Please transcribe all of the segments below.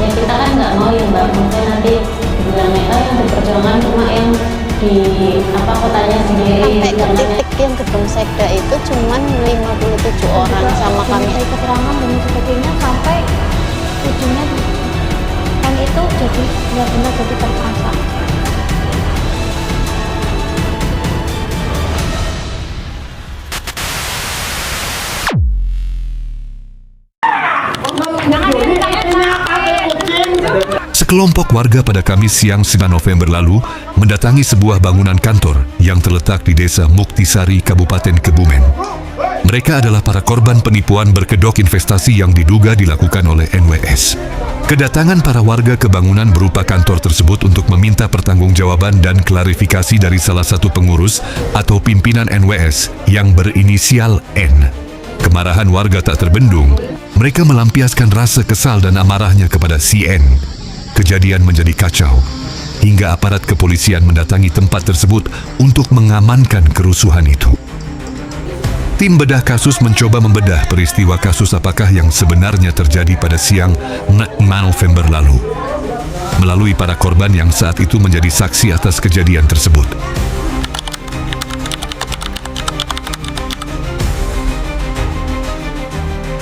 Ya kita kan nggak mau ya Mbak, mungkin nanti bilangnya yang diperjuangkan cuma yang di apa kotanya sendiri. Sampai ke titik yang gedung sekda itu cuman 57 orang sama kami. Keterangan dan sebagainya sampai ujungnya kan itu jadi benar-benar jadi terasa. Sekelompok warga pada Kamis siang 9 November lalu mendatangi sebuah bangunan kantor yang terletak di Desa Muktisari, Kabupaten Kebumen. Mereka adalah para korban penipuan berkedok investasi yang diduga dilakukan oleh NWS. Kedatangan para warga ke bangunan berupa kantor tersebut untuk meminta pertanggungjawaban dan klarifikasi dari salah satu pengurus atau pimpinan NWS yang berinisial N. Kemarahan warga tak terbendung. Mereka melampiaskan rasa kesal dan amarahnya kepada si N. Kejadian menjadi kacau, hingga aparat kepolisian mendatangi tempat tersebut untuk mengamankan kerusuhan itu. Tim bedah kasus mencoba membedah peristiwa kasus apakah yang sebenarnya terjadi pada siang 6 November lalu, melalui para korban yang saat itu menjadi saksi atas kejadian tersebut.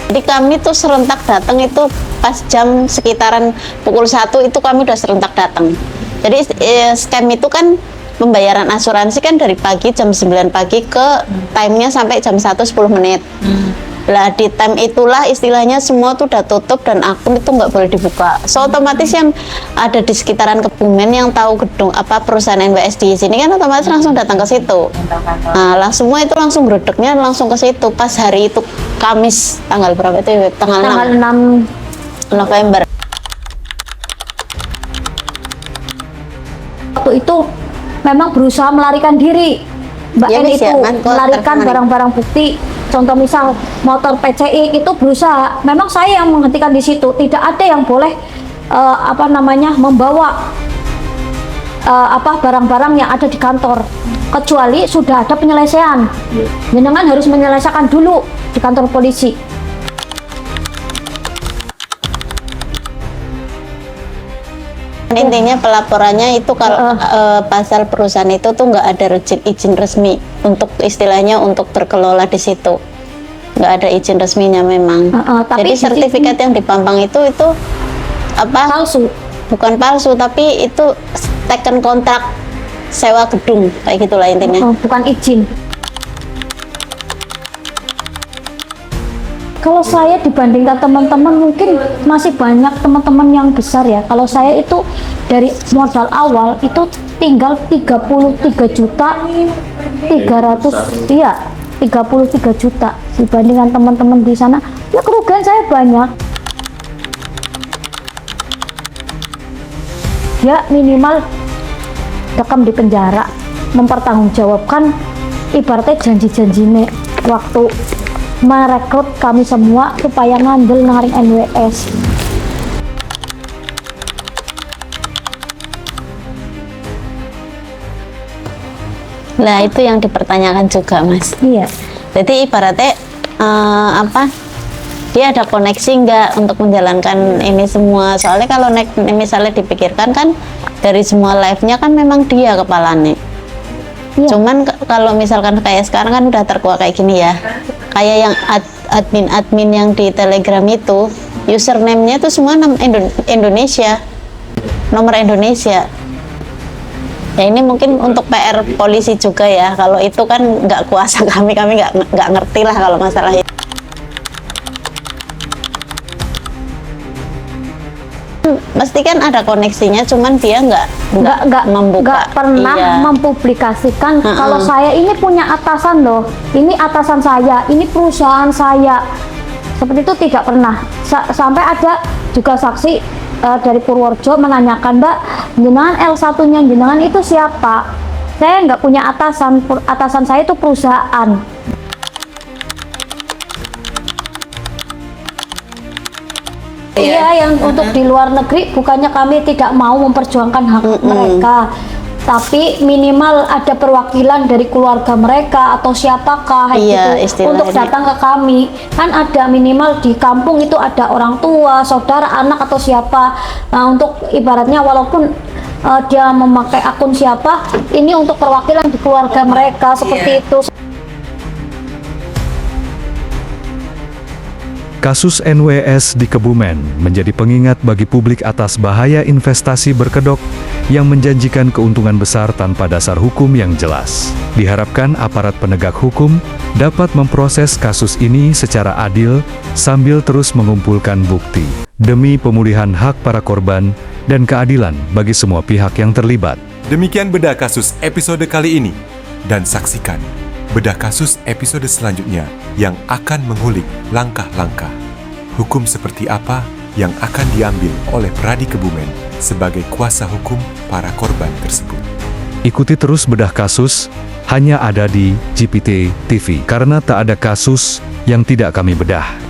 Jadi kami tuh serentak datang itu pas jam sekitaran pukul 1 itu kami udah serentak datang. Jadi scam itu kan pembayaran asuransi kan dari pagi jam 9 pagi ke time-nya sampai jam 1 10 menit. Lah di time itulah istilahnya semua tuh udah tutup dan akun itu nggak boleh dibuka. So otomatis yang ada di sekitaran Kebumen yang tahu gedung apa perusahaan NWS di sini kan otomatis langsung datang ke situ. Nah, semua itu langsung gredeknya langsung ke situ pas hari itu Kamis tanggal berapa itu? Tanggal 6 November. Waktu itu memang berusaha melarikan diri. Mbak Ya, N Miss, itu ya, melarikan barang-barang bukti. Contoh misal motor PCI itu berusaha. Memang saya yang menghentikan di situ. Tidak ada yang boleh membawa barang-barang yang ada di kantor kecuali sudah ada penyelesaian. Jenengan harus menyelesaikan dulu di kantor polisi. Intinya pelaporannya itu kalau pasal perusahaan itu tuh nggak ada izin resmi untuk istilahnya untuk berkelola di situ, nggak ada izin resminya memang. Tapi jadi sertifikat yang dipampang itu apa? Palsu. Bukan palsu tapi itu taken kontrak sewa gedung kayak gitulah intinya. Bukan izin. Kalau saya dibandingkan teman-teman mungkin masih banyak teman-teman yang besar ya. Kalau saya itu dari modal awal itu tinggal 33 juta 300 iya 33 juta dibandingkan teman-teman di sana ya kerugian saya banyak. Ya minimal dekam di penjara, mempertanggungjawabkan ibaratnya janji-janjine waktu merekrut kami semua supaya ngandel naring NWS. Nah itu yang dipertanyakan juga Mas. Iya. Jadi ibaratnya dia ada koneksi nggak untuk menjalankan ini semua? Soalnya kalau misalnya dipikirkan kan dari semua live-nya kan memang dia kepalanya. Iya. Cuman kalau misalkan kayak sekarang kan udah terkuat kayak gini ya, kayak yang admin yang di Telegram itu username-nya itu semua Indonesia, nomor Indonesia. Ya ini mungkin untuk PR polisi juga ya. Kalau itu kan nggak kuasa kami nggak ngerti lah kalau masalah itu. Mesti kan ada koneksinya, cuman dia nggak membuka, nggak pernah mempublikasikan kalau saya ini punya atasan loh, ini atasan saya, ini perusahaan saya, seperti itu tidak pernah. Sampai ada juga saksi dari Purworejo menanyakan, Mbak, jenengan L1-nya jenengan itu siapa? Saya nggak punya atasan saya itu perusahaan. Iya, yang untuk di luar negeri bukannya kami tidak mau memperjuangkan hak mereka. tapi minimal ada perwakilan dari keluarga mereka atau siapakah Iya, gitu istilahnya. untuk datang ke kami. Kan ada minimal di kampung itu ada orang tua, saudara, anak atau siapa. Nah, untuk ibaratnya walaupun dia memakai akun siapa, ini untuk perwakilan di keluarga mereka seperti itu. Kasus NWS di Kebumen menjadi pengingat bagi publik atas bahaya investasi berkedok yang menjanjikan keuntungan besar tanpa dasar hukum yang jelas. Diharapkan aparat penegak hukum dapat memproses kasus ini secara adil sambil terus mengumpulkan bukti demi pemulihan hak para korban dan keadilan bagi semua pihak yang terlibat. Demikian bedah kasus episode kali ini, dan saksikan bedah kasus episode selanjutnya yang akan mengulik langkah-langkah hukum seperti apa yang akan diambil oleh Pradi Kebumen sebagai kuasa hukum para korban tersebut. Ikuti terus bedah kasus, hanya ada di GPT TV, karena tak ada kasus yang tidak kami bedah.